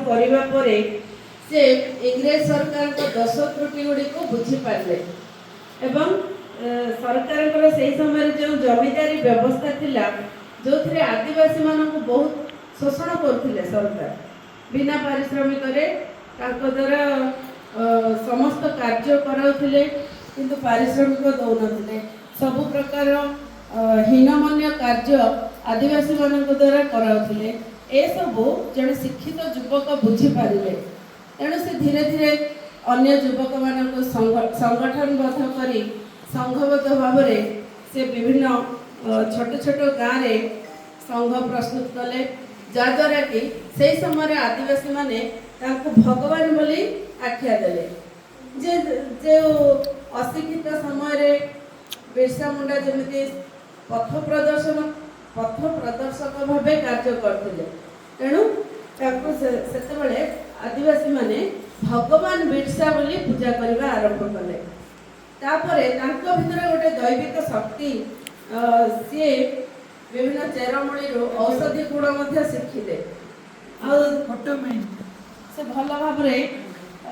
करने पर से इंग्रेज सरकार को दोष त्रुटि गुड़ी को बुझीपारे एवं सरकार से समय जो जमीदारी व्यवस्था थिला जो थे आदिवासी मान को बहुत शोषण करते सरकार बिना पारिश्रमिक द्वारा समस्त कार्य कराउथिले किंतु पारिश्रमिक दौन सबु प्रकार हीनमान्य कार्य आदिवासी मान द्वारा कराउथिले ए सबु जड़े शिक्षित युवक बुझीपारे तेणु से धीरे धीरे अन्य युवक मान संगठनबद्ध करी संघबद्ध भाव से विभिन्न छोट छोट गाँव में संघ प्रस्तुत कले जद्वारा कि से समय आदिवासी माने भगवान बोली आख्या देले जे जो अशिक्षित समय बिरसा मुंडा जमी पथ प्रदर्शक भाव कार्य करते तेणु से आदिवासी माने भगवान बिरसा बोली पूजा करने आरंभ कले तापर भीतर गोटे दैविक शक्ति सी विभिन्न चेरमूली औषधि गुण शिखिले से भल भाव